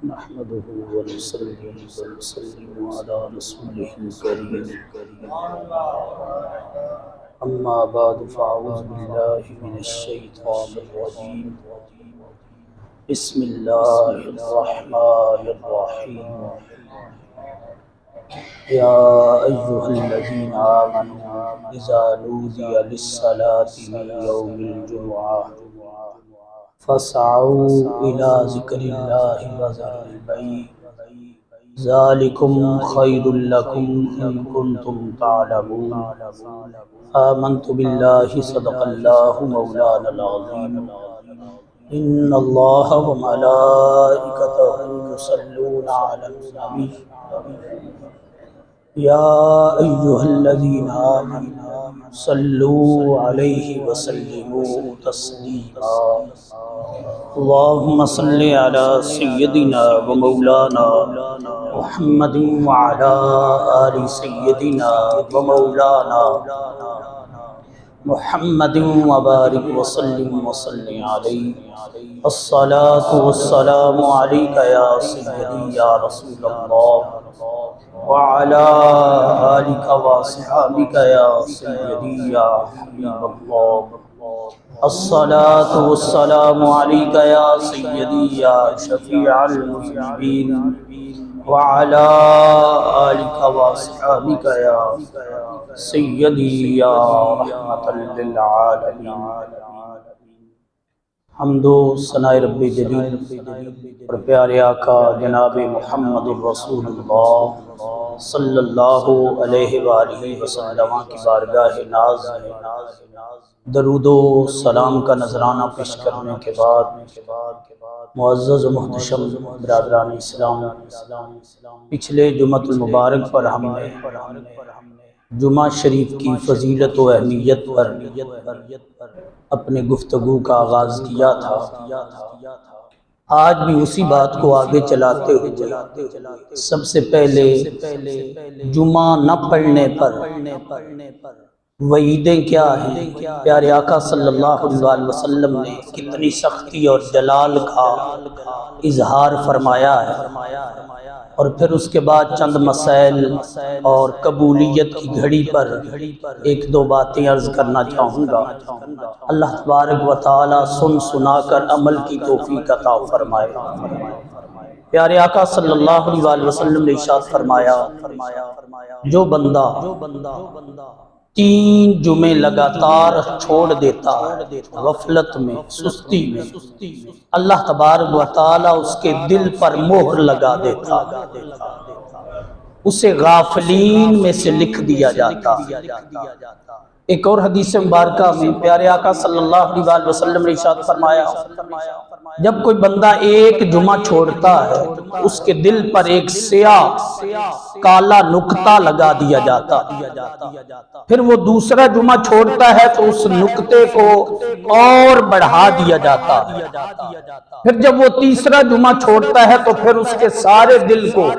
نحمده ونصلي ونسلم على رسوله الكريم أما بعد فأعوذ بالله من الشيطان الرجيم بسم الله الرحمن الرحيم يا أيها الذين آمنوا إذا نودي للصلاة من يوم الجمعة فاسعوا إلى ذكر الله وذروا البيع ذلكم خير لكم إن كنتم تعلمون آمنت بالله صدق الله مولانا العظيم إن الله وملائكته يصلون على النبي يا أيها الذين آمنوا صلوا عليه وسلموا تسليما اللهم صل على سيدنا ومولانا محمد وعلى آل سيدنا ومولانا محمد وبارك وسلم عليه الصلاة والسلام عليك يا سيدي يا رسول الله وعلى آلك وصحابك يا سيدي يا حبيب الله الصلاة والسلام عليك يا سيدي يا شفيع المذنبين وعلى آلك وصحابك يا سيدي يا رحمة للعالمين حمد و ثناء رب جلیل اور پیارے آقا جناب محمد الرسول اللہ صلی اللہ علیہ وآلہ وسلم کی بارگاہ ناز درود و سلام کا نذرانہ پیش کرنے کے بعد معزز و محتشم برادران اسلام، پچھلے جمعۃ المبارک پر ہم نے جمعہ شریف کی فضیلت و اہمیت پر اپنے گفتگو کا آغاز کیا تھا۔ آج بھی اسی بات کو آگے چلاتے ہوئے سب سے پہلے جمعہ نہ پڑھنے پر وعیدیں کیا ہیں، پیارے آقا صلی اللہ علیہ وسلم نے کتنی سختی اور جلال کا اظہار فرمایا ہے، اور پھر اس کے بعد چند مسائل اور قبولیت کی گھڑی پر ایک دو باتیں عرض کرنا چاہوں گا۔ اللہ تبارک و تعالی سن سنا کر عمل کی توفیق عطا فرمائے۔ پیارے آقا صلی اللہ علیہ وسلم نے ارشاد فرمایا، جو بندہ 3 جمعے لگاتار چھوڑ دیتا ہے غفلت میں، سستی میں، اللہ تبارک و تعالی اس کے دل پر مہر لگا دیتا، اسے غافلین میں سے لکھ دیا جاتا۔ ایک اور حدیث مبارکہ میں پیارے آقا صلی اللہ علیہ وسلم نے ارشاد فرمایا، جب کوئی بندہ ایک جمعہ چھوڑتا ہے اس کے دل پر ایک سیاہ کالا نقطہ لگا دیا جاتا، پھر وہ دوسرا جمعہ چھوڑتا ہے تو اس نقطے کو اور بڑھا دیا جاتا، پھر جب وہ تیسرا جمعہ چھوڑتا ہے تو پھر اس کے سارے دل کو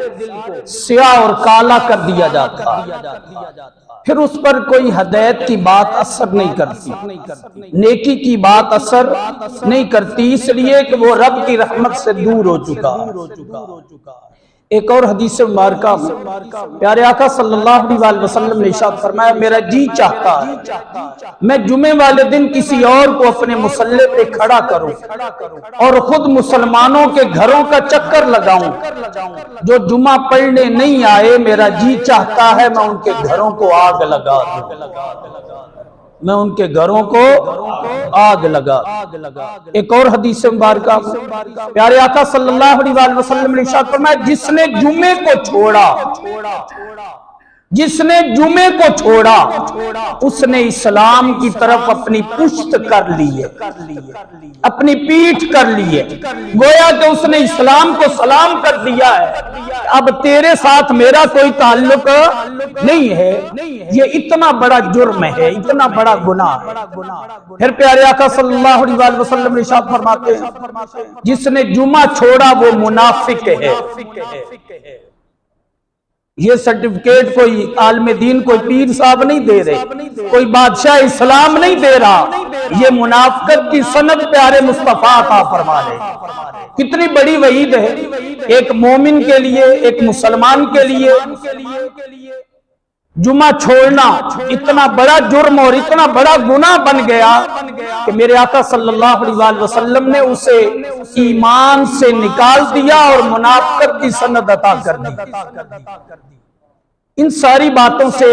سیاہ اور کالا کر دیا جاتا، پھر اس پر کوئی ہدایت کی بات اثر نہیں کرتی، نیکی کی بات اثر نہیں کرتی، اس لیے کہ وہ رب کی رحمت سے دور ہو چکا۔ ایک اور حدیث مبارکہ میں پیارے آقا صلی اللہ علیہ وسلم نے ارشاد فرمایا، میرا جی چاہتا ہے میں جمعے والے دن کسی اور کو اپنے مصلی پہ کھڑا کروں اور خود مسلمانوں کے گھروں کا چکر لگاؤں، جو جمعہ پڑھنے نہیں آئے میرا جی چاہتا ہے میں ان کے گھروں کو آگ لگا دوں، میں ان کے گھروں کو آگ لگا۔ ایک اور حدیث مبارکہ پیارے آقا صلی اللہ علیہ وسلم نے ارشاد فرمایا، جس نے جمعے کو چھوڑا اس نے اسلام کی طرف اپنی پشت کر لی ہے، اپنی پیٹھ کر لی ہے، گویا کہ اس نے اسلام کو سلام کر دیا ہے، اب تیرے ساتھ میرا کوئی تعلق نہیں ہے۔ یہ اتنا بڑا جرم ہے، اتنا بڑا گناہ ہے۔ پھر پیارے آقا صلی اللہ علیہ وسلم نے ارشاد فرماتے ہیں، جس نے جمعہ چھوڑا وہ منافق ہے، یہ سرٹیفکیٹ کوئی عالم دین کوئی پیر صاحب نہیں دے رہے، کوئی بادشاہ اسلام نہیں دے رہا، یہ منافقت کی سند پیارے مصطفیٰ عطا فرما رہے۔ کتنی بڑی وعید ہے ایک مومن کے لیے، ایک مسلمان کے لیے۔ جمعہ چھوڑنا اتنا بڑا جرم اور اتنا بڑا گناہ بن گیا کہ میرے آقا صلی اللہ علیہ وسلم نے اسے ایمان سے نکال دیا اور منافقت کی سند عطا کر دی۔ ان ساری باتوں سے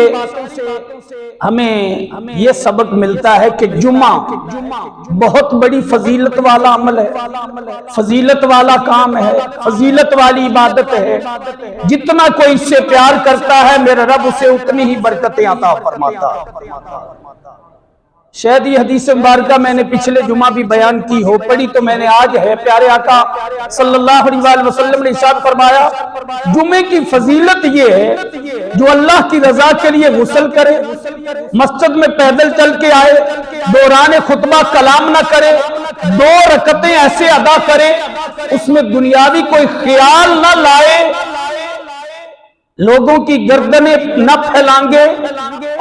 ہمیں یہ سبق ملتا ہے کہ جمعہ بہت بڑی فضیلت والا عمل ہے، فضیلت والا کام ہے، فضیلت والی عبادت ہے۔ جتنا کوئی اس سے پیار کرتا ہے میرا رب اسے اتنی ہی برکتیں عطا فرماتا ہے۔ شاید یہ حدیث مبارکہ میں نے پچھلے جمعہ بھی بیان کی ہو، پڑھی تو میں نے آج ہے۔ پیارے آقا صلی اللہ علیہ وسلم نے ارشاد فرمایا جمعے کی فضیلت یہ ہے جو اللہ کی رضا کے لیے غسل کرے، مسجد میں پیدل چل کے آئے، دوران خطبہ کلام نہ کرے، 2 رکعتیں ایسے ادا کرے اس میں دنیاوی کوئی خیال نہ لائے، لوگوں کی گردنیں نہ پھیلانگے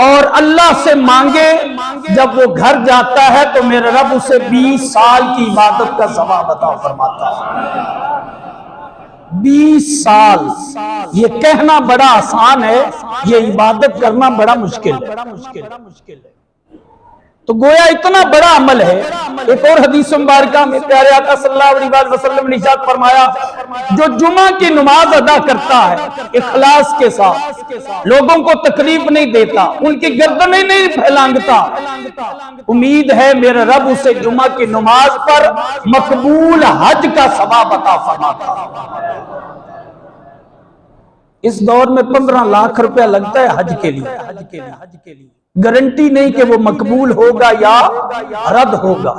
اور اللہ سے مانگے، جب وہ گھر جاتا ہے تو میرا رب اسے 20 سال کی عبادت کا ثواب عطا فرماتا ہے۔ 20 سال، یہ کہنا بڑا آسان ہے، یہ عبادت کرنا بڑا مشکل ہے۔ تو گویا اتنا بڑا عمل ہے۔ ایک اور حدیث مبارکہ میں پیارے آقا صلی اللہ علیہ وسلم نے ارشاد فرمایا جو جمعہ کی نماز ادا کرتا ہے اخلاص کے ساتھ، لوگوں کو تکلیف نہیں دیتا، ان کی گردنیں نہیں پھیلانگتا، امید ہے میرا رب اسے جمعہ کی نماز پر مقبول حج کا ثواب عطا فرماتا ہے۔ اس دور میں 15 لاکھ روپیہ لگتا ہے حج کے لیے، گارنٹی نہیں کہ وہ مقبول ہوگا یا رد ہوگا۔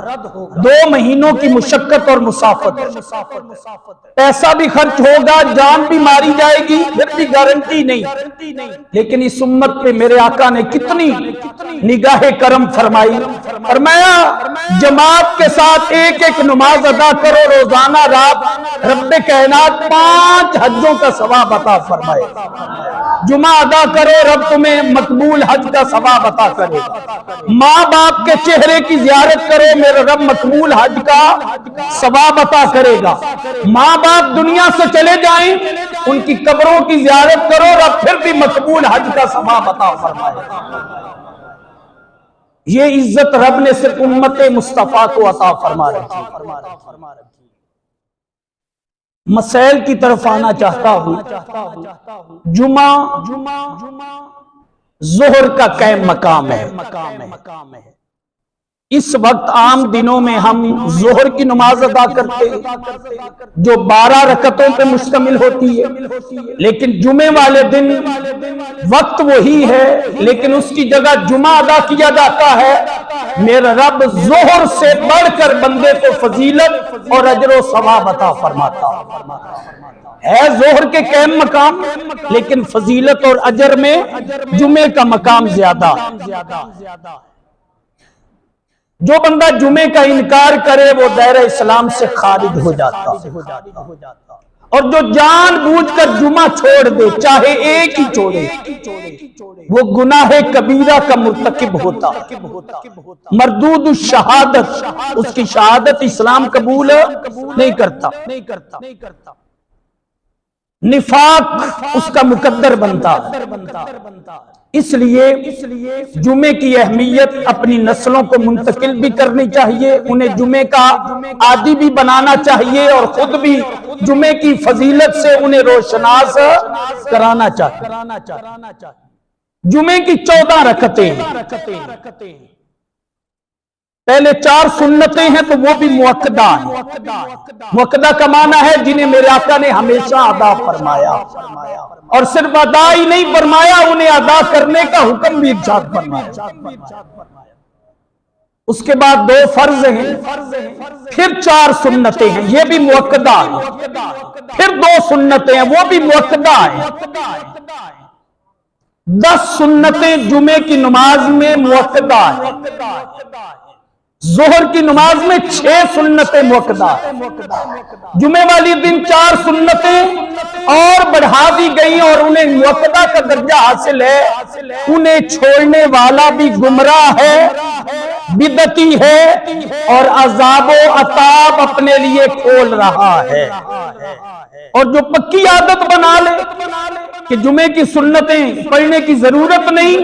2 مہینوں کی مشقت اور مسافت ہے، پیسہ بھی خرچ ہوگا، جان بھی ماری جائے گی، پھر بھی گارنٹی نہیں۔ لیکن اس امت پہ میرے آقا نے کتنی نگاہ کرم فرمائی، فرمایا جماعت کے ساتھ ایک ایک نماز ادا کرو روزانہ رات، رب کائنات 5 حجوں کا ثواب عطا فرمائے۔ جمعہ ادا کرو رب تمہیں مقبول حج کا ثواب عطا کرے گا۔ ماں باپ کے چہرے کی زیارت کرو میرا رب مقبول حج کا ثواب عطا کرے گا۔ ماں باپ دنیا سے چلے جائیں ان کی قبروں کی زیارت کرو رب پھر بھی مقبول حج کا ثواب عطا فرمائے گا۔ یہ عزت رب نے صرف امت مصطفیٰ کو عطا فرما رکھی۔ مسائل کی طرف آنا چاہتا ہوں۔ جمعہ ظہر کا قائم مقام ہے۔ اس وقت عام دنوں میں ہم ظہر کی نماز ادا کرتے ہیں جو 12 رکعتوں پہ مشتمل ہوتی ہے، لیکن جمعے والے دن وقت وہی ہے لیکن اس کی جگہ جمعہ ادا کیا جاتا ہے۔ میرا رب ظہر سے بڑھ کر بندے کو فضیلت اور اجر و ثواب عطا فرماتا ہے۔ ظہر کے قائم مقام لیکن فضیلت اور اجر میں جمعے کا مقام زیادہ۔ جو بندہ جمعے کا انکار کرے وہ دائرہ اسلام سے خارج ہو جاتا، اور جو جان بوجھ کر جمعہ چھوڑ دے چاہے ایک ہی چھوڑے وہ گناہ کبیرہ کا مرتکب ہوتا، مردود الشہادت، اس کی شہادت اسلام قبول نہیں کرتا، نفاق اس کا مقدر بنتا۔ اس لیے جمعے کی اہمیت اپنی نسلوں کو منتقل بھی کرنی چاہیے، انہیں جمعے کا عادی بھی بنانا چاہیے اور خود بھی جمعے کی فضیلت سے انہیں روشناس کرانا چاہیے۔ جمعے کی 14 رکعتیں ہیں، پہلے 4 سنتیں ہیں تو وہ بھی مؤکدہ ہیں۔ مؤکدہ کا معنی ہے جنہیں میرے آقا نے ہمیشہ ادا فرمایا، اور صرف ادا ہی نہیں فرمایا انہیں ادا کرنے کا حکم بھی ارشاد فرمایا۔ اس کے بعد 2 فرض ہیں، پھر 4 سنتیں ہیں یہ بھی مؤکدہ ہیں، پھر 2 سنتیں ہیں وہ بھی مؤکدہ ہیں۔ 10 سنتیں جمعے کی نماز میں مؤکدہ ہیں۔ ظہر کی نماز میں 6 سنتیں موقدہ، جمعے والی دن 4 سنتیں اور بڑھا دی گئی اور انہیں موقدہ کا درجہ حاصل ہے۔ انہیں چھوڑنے والا بھی گمراہ ہے، بدعتی ہے اور عذاب و عطاب اپنے لیے کھول رہا ہے۔ اور جو پکی عادت بنا لے کہ جمعے کی سنتیں پڑھنے کی ضرورت نہیں،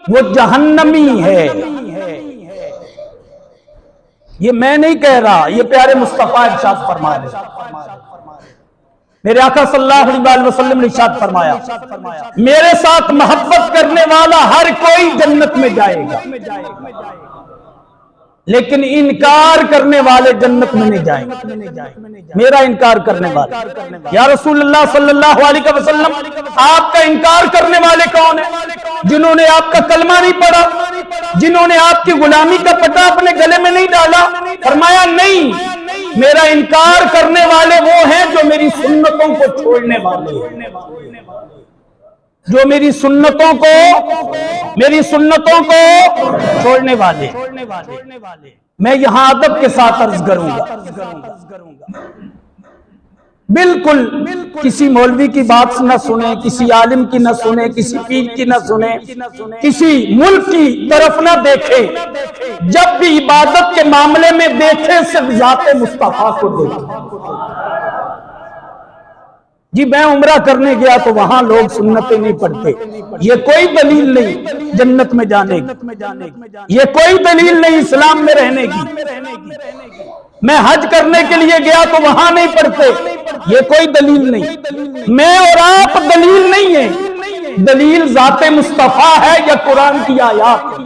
وہ جہنمی ہے۔ یہ میں نہیں کہہ رہا، یہ پیارے مصطفیٰ ارشاد فرما رہے۔ میرے آقا صلی اللہ علیہ وسلم نے ارشاد فرمایا، میرے ساتھ محبت کرنے والا ہر کوئی جنت میں جائے گا، لیکن انکار کرنے والے جنت میں نہیں جائیں گے۔ میرا انکار کرنے والے، یا رسول اللہ صلی اللہ علیہ وسلم، آپ کا انکار کرنے والے کون ہیں؟ جنہوں نے آپ کا کلمہ نہیں پڑھا، جنہوں نے آپ کی غلامی کا پٹا اپنے گلے میں نہیں ڈالا۔ فرمایا نہیں، میرا انکار کرنے والے وہ ہیں جو میری سنتوں کو چھوڑنے والے ہیں، جو میری سنتوں کو چھوڑنے والے۔ میں یہاں ادب کے ساتھ عرض کروں گا، بالکل کسی مولوی کی بات نہ سنیں، کسی عالم کی نہ سنیں، کسی پیر کی نہ سنیں، کسی ملک کی طرف نہ دیکھیں۔ جب بھی عبادت کے معاملے میں دیکھیں، صرف ذات مصطفیٰ کو دیکھیں۔ جی میں عمرہ کرنے گیا تو وہاں لوگ سنتیں نہیں پڑھتے، یہ کوئی دلیل نہیں جنت میں جانے کی، یہ کوئی دلیل نہیں اسلام میں رہنے کی۔ میں حج کرنے کے لیے گیا تو وہاں نہیں پڑھتے، یہ کوئی دلیل نہیں۔ میں اور آپ دلیل نہیں ہے، دلیل ذات مصطفیٰ ہے یا قرآن کی آیات ہے۔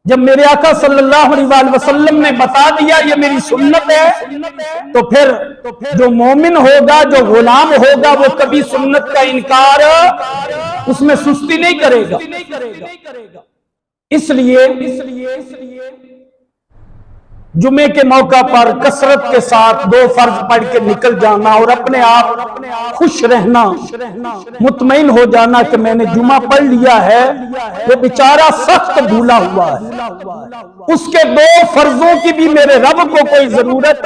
جب میرے آقا صلی اللہ علیہ وسلم نے بتا دیا یہ میری سنت ہے، تو پھر جو مومن ہوگا، جو غلام ہوگا، وہ کبھی سنت کا انکار اس میں سستی نہیں کرے گا۔ اس لیے جمعے کے موقع پر کثرت کے ساتھ 2 فرض پڑھ کے نکل جانا اور اپنے آپ خوش رہنا، مطمئن ہو جانا کہ میں نے جمعہ پڑھ لیا ہے، وہ بیچارہ سخت بھولا ہوا ہے، اس کے 2 فرضوں کی بھی میرے رب کو کوئی ضرورت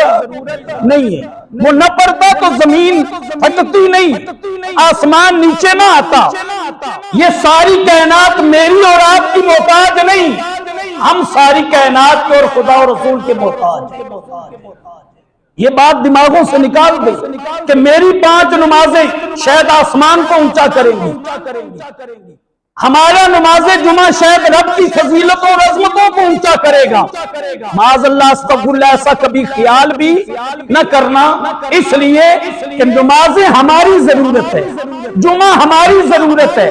نہیں ہے۔ وہ نہ پڑھتا تو زمین پھٹتی نہیں، آسمان نیچے نہ آتا۔ یہ ساری کائنات میری اور آپ کی محتاج نہیں، ہم ساری کائنات کے اور خدا اور رسول کے محتاج ہیں۔ یہ بات دماغوں سے نکال دے کہ میری 5 نمازیں شاید آسمان کو اونچا کریں گی، ہمارا نماز جمعہ شاید رب کی فضیلتوں اور عظمتوں کو اونچا کرے گا۔ معاذ اللہ، استغفر اللہ، ایسا کبھی خیال بھی نہ کرنا، اس لیے کہ نمازیں ہماری ضرورت ہے، جمعہ ہماری ضرورت ہے،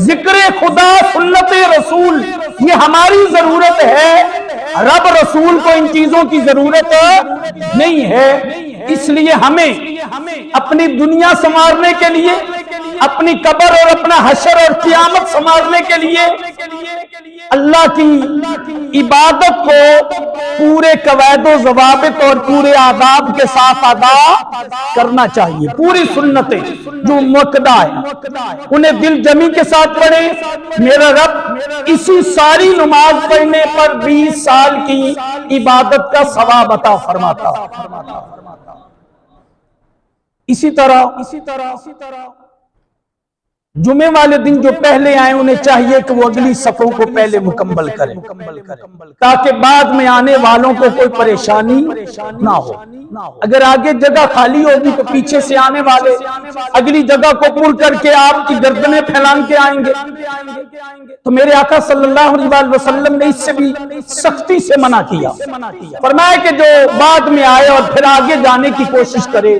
ذکر خدا، سنت رسول یہ ہماری ضرورت ہے، رب رسول کو ان چیزوں کی ضرورت نہیں ہے۔ اس لیے ہمیں اپنی دنیا سنوارنے کے لیے، اپنی قبر اور اپنا حشر اور قیامت سنوارنے کے لیے اللہ کی عبادت کو پورے قواعد و ضوابط اور پورے آداب کے ساتھ ادا کرنا چاہیے۔ پوری سنتیں جو موقدہ ہے انہیں دل جمی کے ساتھ پڑھیں۔ میرا رب اسی ساری نماز پڑھنے پر 20 سال کی عبادت کا ثواب عطا فرماتا۔ اسی طرح جمعے والے دن جو پہلے آئے انہیں چاہیے کہ وہ اگلی صفوں کو پہلے مکمل کریں تاکہ بعد میں آنے والوں کو کوئی پریشانی نہ ہو۔ اگر آگے جگہ خالی ہوگی تو پیچھے سے آنے والے اگلی جگہ کو پر کر کے آپ کی گردنیں پھیلان کے آئیں گے۔ تو میرے آقا صلی اللہ علیہ وسلم نے اس سے بھی سختی سے منع کیا، فرمایا کہ جو بعد میں آئے اور پھر آگے جانے کی کوشش کرے،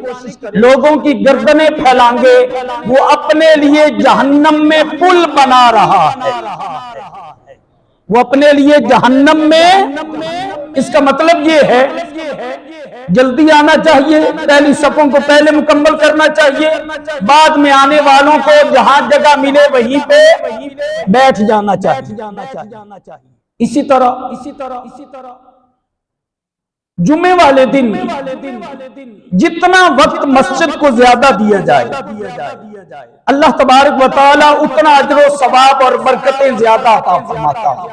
لوگوں کی گردنیں پھیلانگے، وہ اپنے لیے جہنم میں پل بنا رہا ہے۔ وہ اپنے لیے جہنم میں، اس کا مطلب یہ ہے جلدی آنا چاہیے، پہلی صفوں کو پہلے مکمل کرنا چاہیے، بعد میں آنے والوں کو جہاں جگہ ملے وہیں پہ بیٹھ جانا چاہیے۔ اسی طرح جمعے والے دن جتنا وقت مسجد کو زیادہ دیا جائے اللہ تبارک و تعالی اتنا اجر و ثواب اور برکتیں زیادہ عطا فرماتا ہے۔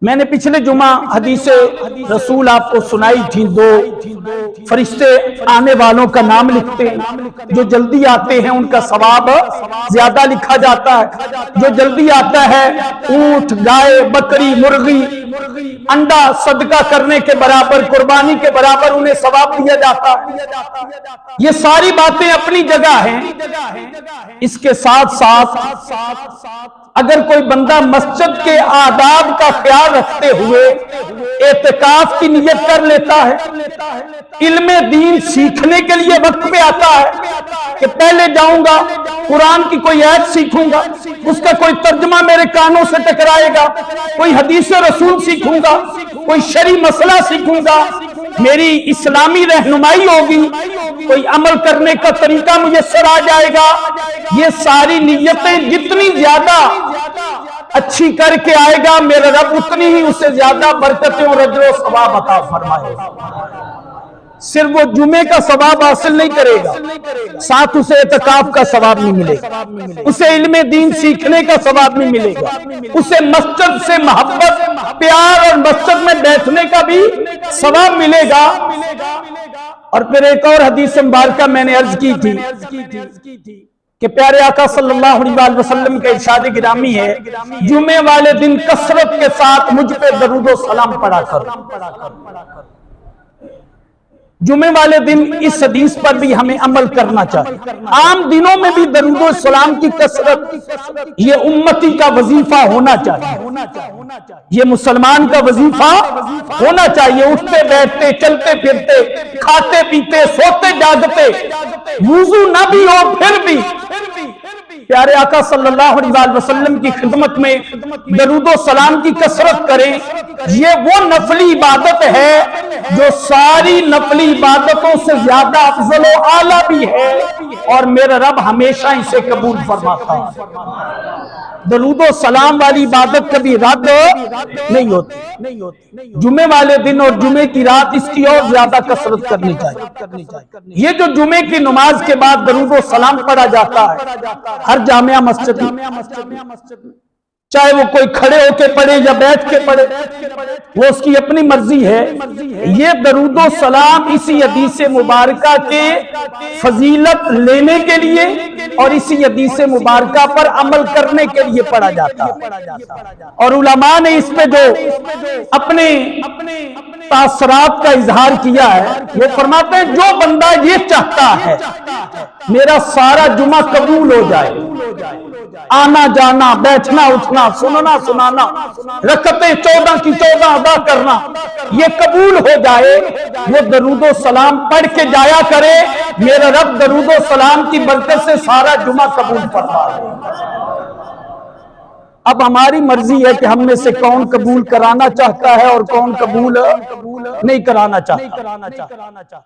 میں نے پچھلے جمعہ حدیث رسول آپ کو سنائی تھی، دو فرشتے آنے والوں کا نام لکھتے ہیں، جو جلدی آتے ہیں ان کا ثواب زیادہ لکھا جاتا ہے، جو جلدی آتا ہے اونٹ، گائے، بکری، مرغی، انڈا صدقہ کرنے کے برابر، قربانی کے برابر انہیں ثواب دیا جاتا ہے۔ یہ ساری باتیں اپنی جگہ ہیں۔ اس کے ساتھ ساتھ اگر کوئی بندہ مسجد کے آداب کا خیال رکھتے ہوئے اعتکاف کی نیت کر لیتا ہے، علم دین سیکھنے کے لیے وقت پہ آتا ہے کہ پہلے جاؤں گا قرآن کی کوئی آیت سیکھوں گا، اس کا کوئی ترجمہ میرے کانوں سے ٹکرائے گا، کوئی حدیث رسول سیکھوں گا، کوئی شرعی مسئلہ سیکھوں گا، میری اسلامی رہنمائی ہوگی، کوئی عمل کرنے کا طریقہ میسر آ جائے گا۔ یہ ساری نیتیں جتنی زیادہ اچھی کر کے آئے گا، میرا رب اتنی ہی اسے زیادہ برکتیں اور اجر و ثواب عطا فرمائے گا۔ صرف وہ جمعے کا ثواب حاصل نہیں کرے گا، ساتھ اسے اعتکاف کا ثواب نہیں ملے گا، اسے علم دین سیکھنے کا ثواب نہیں ملے گا، اسے مسجد سے محبت، پیار اور مسجد میں بیٹھنے کا بھی ثواب ملے گا۔ اور پھر ایک اور حدیث مبارکہ میں نے عرض کی تھی کہ پیارے آقا صلی اللہ علیہ وسلم کا ارشاد گرامی ہے، جمعے والے دن کثرت کے ساتھ مجھ پہ درود و سلام پڑھا کرو۔ جمعے والے دن اس حدیث پر بھی ہمیں عمل کرنا چاہیے۔ عام دنوں میں بھی درود و سلام کی کثرت یہ امتی کا وظیفہ ہونا چاہیے، یہ مسلمان کا وظیفہ ہونا چاہیے۔ اٹھتے بیٹھتے، چلتے پھرتے، کھاتے پیتے، سوتے جاگتے، وضو نہ بھی ہو پھر بھی پیارے آقا صلی اللہ علیہ وسلم کی خدمت میں درود و سلام کی کثرت کریں۔ یہ وہ نفلی عبادت ہے جو ساری نفلی عبادتوں سے زیادہ افضل و اعلیٰ بھی ہے، اور میرا رب ہمیشہ اسے قبول فرماتا ہے۔ درود و سلام والی عبادت کبھی رد نہیں ہوتی۔ جمعے والے دن اور جمعے کی رات اس کی اور زیادہ کثرت کرنی چاہیے۔ یہ جو جمعے کی نماز کے بعد درود و سلام پڑھا جاتا ہے ہر جامعہ مسجد میں، چاہے وہ کوئی کھڑے ہو کے پڑھے یا بیٹھ کے پڑھے، وہ اس کی اپنی مرضی ہے۔ یہ درود و سلام اسی حدیث مبارکہ کے فضیلت لینے کے لیے اور اسی حدیث مبارکہ پر عمل کرنے کے لیے پڑھا جاتا ہے۔ اور علماء نے اس پہ جو اپنے تاثرات کا اظہار کیا ہے، وہ فرماتے ہیں جو بندہ یہ چاہتا ہے میرا سارا جمعہ قبول ہو جائے، آنا جانا، بیٹھنا اٹھنا، سننا سنانا، رکعتیں 14 کی 14 ادا کرنا یہ قبول ہو جائے، وہ درود و سلام پڑھ کے جایا کرے، میرا رب درود و سلام کی برکت سے سارا جمعہ قبول فرما لے۔ اب ہماری مرضی ہے کہ ہم میں سے کون قبول کرانا چاہتا ہے اور کون قبول نہیں کرانا چاہتا۔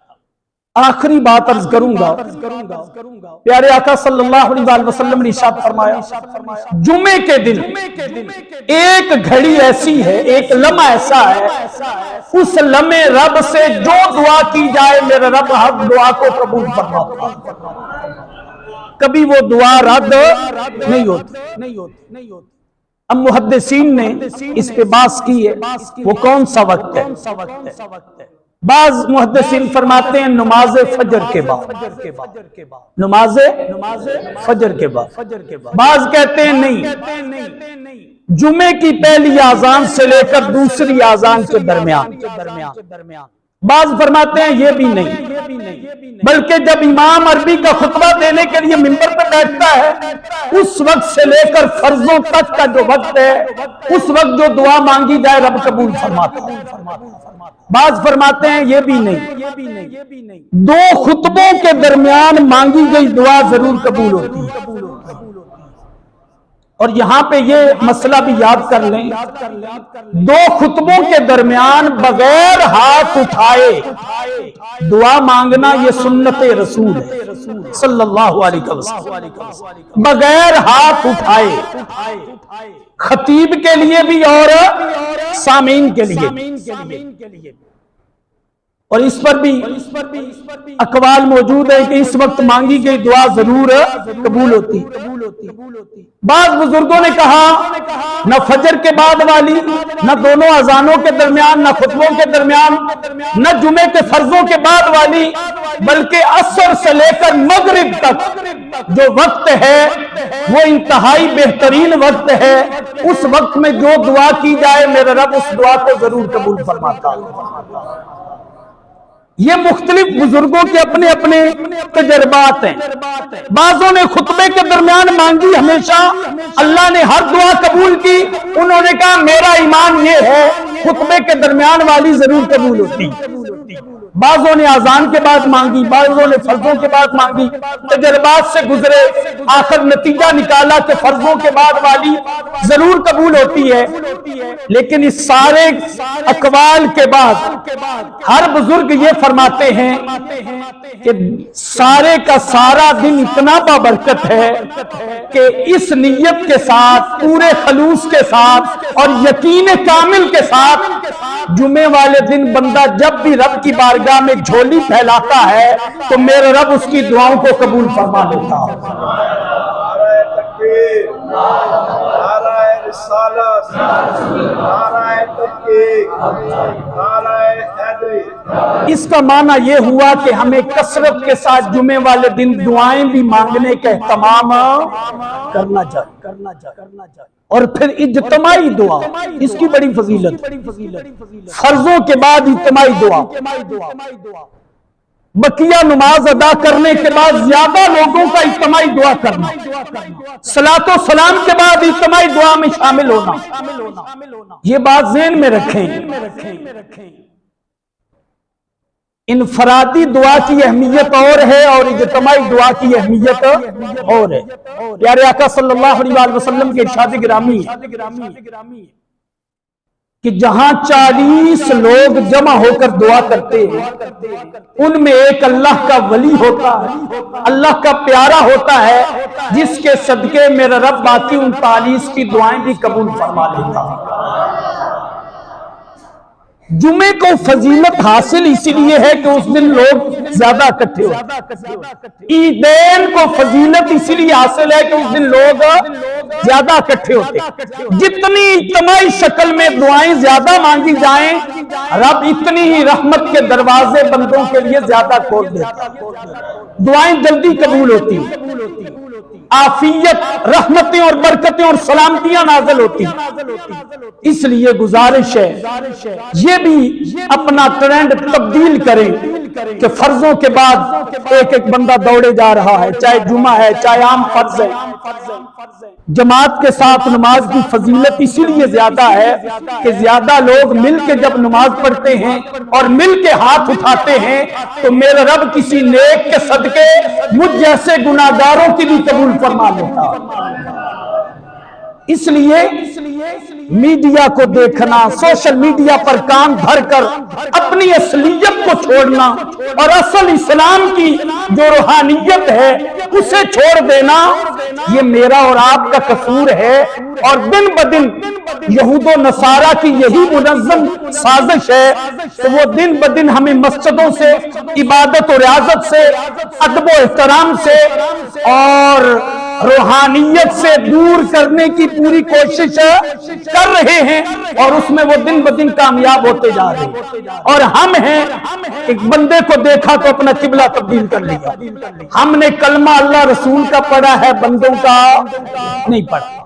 آخری بات عرض کروں گا، پیارے آقا صلی اللہ علیہ وسلم نے ارشاد فرمایا، جمعے کے دن ایک گھڑی ایسی ہے، ایک لمحہ ایسا ہے، اس لمحے رب سے جو دعا کی جائے میرا رب ہر دعا کو قبول فرماتا ہے، کبھی وہ دعا رد نہیں ہوتی۔ اب محدثین نے اس پہ بحث کی ہے، وہ کون سا وقت ہے؟ بعض محدثین فرماتے ہیں نماز فجر کے بعد، نماز فجر کے بعد۔ بعض کہتے ہیں نہیں، جمعے کی پہلی اذان سے لے کر دوسری اذان کے درمیان۔ بعض فرماتے ہیں یہ بھی نہیں، بلکہ جب امام عربی کا خطبہ دینے کے لیے منبر پہ بیٹھتا ہے اس وقت سے لے کر فرضوں تک کا جو وقت ہے، اس وقت جو دعا مانگی جائے رب قبول فرماتا ہے۔ بعض فرماتے ہیں یہ بھی نہیں، دو خطبوں کے درمیان مانگی گئی دعا ضرور قبول ہوتی ہے۔ اور یہاں پہ یہ مسئلہ بھی یاد کر لیں، دو خطبوں کے درمیان بغیر ہاتھ اٹھائے دعا مانگنا یہ سنت رسول ہے صلی اللہ علیہ وسلم، بغیر ہاتھ اٹھائے، خطیب کے لیے بھی اور سامعین کے لیے۔ اور اس پر بھی اقوال موجود ہیں کہ اس وقت مانگی گئی دعا ضرور قبول ہوتی۔ بعض بزرگوں نے کہا نہ فجر کے بعد والی، نہ دونوں اذانوں کے درمیان، نہ خطبوں کے درمیان، نہ جمعے کے فرضوں کے بعد والی، بلکہ عصر سے لے کر مغرب تک جو وقت ہے وہ انتہائی بہترین وقت ہے۔ اس وقت میں جو دعا کی جائے میرا رب اس دعا کو ضرور قبول فرماتا ہے۔ یہ مختلف بزرگوں کے اپنے اپنے تجربات ہیں۔ بعضوں نے خطبے کے درمیان مانگی ہمیشہ، اللہ نے ہر دعا قبول کی۔ انہوں نے کہا میرا ایمان یہ ہے خطبے کے درمیان والی ضرور قبول ہوتی۔ بعضوں نے اذان کے بعد مانگی، بعضوں نے فرضوں کے بعد مانگی، تجربات سے گزرے، آخر نتیجہ نکالا کہ فرضوں کے بعد والی ضرور قبول ہوتی ہے۔ لیکن اس سارے اقوال کے بعد ہر بزرگ یہ فرماتے ہیں کہ سارے کا سارا دن اتنا بابرکت ہے کہ اس نیت کے ساتھ، پورے خلوص کے ساتھ اور یقین کامل کے ساتھ جمعے والے دن بندہ جب بھی رب کی بارگاہ میں جھولی پھیلاتا ہے تو میرے رب اس کی دعاؤں کو قبول فرما لیتا ہے۔ نعرہ تکبیر، نعرہ رسالت، نعرہ تحقیق، نعرہ حیدری۔ اس کا معنی یہ ہوا کہ ہمیں کثرت کے ساتھ جمعے والے دن دعائیں بھی مانگنے کا اہتمام کرنا چاہیے۔ اور پھر اجتماعی دعا، اس کی بڑی فضیلت، فرضوں کے بعد اجتماعی دعا، بقیہ نماز ادا کرنے کے بعد زیادہ لوگوں کا اجتماعی دعا کرنا، صلاۃ و سلام کے بعد اجتماعی دعا میں شامل ہونا، یہ بات ذہن میں رکھیں۔ انفرادی دعا کی اہمیت اور ہے اور اجتماعی دعا کی اہمیت اور ہے۔ پیارے آقا صلی اللہ علیہ وسلم کے ارشاد گرامی ہے کہ جہاں 40 لوگ جمع ہو کر دعا کرتے ہیں ان میں ایک اللہ کا ولی ہوتا ہے، اللہ کا پیارا ہوتا ہے، جس کے صدقے میرا رب باقی 39 کی دعائیں بھی قبول فرما لیتا ہے۔ جمعے کو فضیلت حاصل اسی لیے ہے کہ اس دن لوگ زیادہ اکٹھے ہوتے ہیں۔ عیدین کو فضیلت اسی لیے حاصل ہے کہ اس دن لوگ زیادہ اکٹھے ہوتے ہیں۔ جتنی اجتماعی شکل میں دعائیں زیادہ مانگی جائیں رب اتنی ہی رحمت کے دروازے بندوں کے لیے زیادہ کھول دیتا ہے، دعائیں جلدی قبول ہوتی ہیں، عافیت، رحمتیں اور برکتیں اور سلامتیاں نازل ہوتی ہیں۔ اس لیے گزارش ہے یہ بھی اپنا ٹرینڈ تبدیل کریں کہ فرضوں کے بعد ایک ایک بندہ دوڑے جا رہا ہے، چاہے جمعہ ہے چاہے عام فرض ہے۔ جماعت کے ساتھ نماز کی فضیلت اسی لیے زیادہ ہے کہ زیادہ لوگ مل کے جب نماز پڑھتے ہیں اور مل کے ہاتھ اٹھاتے ہیں تو میرا رب کسی نیک کے صدقے مجھ جیسے گناہگاروں کی بھی قبول فرما لیتا۔ اس لیے میڈیا کو دیکھنا، سوشل میڈیا پر کان دھر کر اپنی اصلیت کو چھوڑنا اور اصل اسلام کی جو روحانیت ہے اسے چھوڑ دینا، یہ میرا اور آپ کا قصور ہے۔ اور دن بدن یہود و نصارہ کی یہی منظم سازش ہے کہ وہ دن بدن ہمیں مسجدوں سے، عبادت و ریاضت سے، ادب و احترام سے اور روحانیت سے دور کرنے کی پوری کوشش کر رہے ہیں اور اس میں وہ دن بدن کامیاب ہوتے جا رہے ہیں۔ اور ہم ہیں ایک بندے کو دیکھا تو اپنا قبلہ تبدیل کر لیا، ہم نے کلمہ اللہ رسول کا پڑھا ہے، بندوں کا نہیں پڑھا۔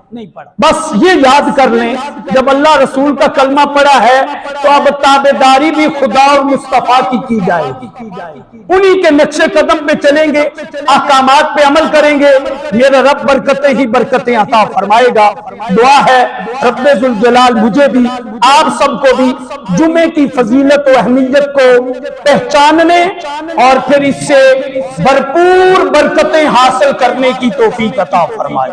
بس یہ یاد کر لیں جب اللہ رسول کا کلمہ پڑھا ہے تو اب تابعداری بھی خدا اور مصطفیٰ کی جائے گی، انہی کے نقش قدم پہ چلیں گے، احکامات پہ عمل کریں گے، میرا رب برکتیں ہی برکتیں عطا فرمائے گا۔ دعا ہے رب ذوالجلال مجھے بھی آپ سب کو بھی جمعے کی فضیلت و اہمیت کو پہچاننے اور پھر اس سے بھرپور برکتیں حاصل کرنے کی توفیق عطا فرمائے۔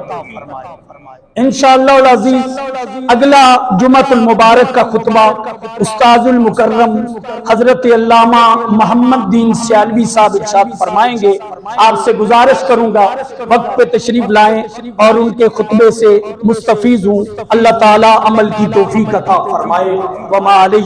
انشاءاللہ العزیز اگلا جمعۃ المبارک کا خطبہ استاذ المکرم حضرت علامہ محمد دین سیالوی صاحب ارشاد فرمائیں گے۔ آپ سے گزارش کروں گا وقت پہ تشریف لائیں اور ان کے خطبے سے مستفیض ہوں۔ اللہ تعالی عمل کی توفیق عطا فرمائے۔ وما علیہ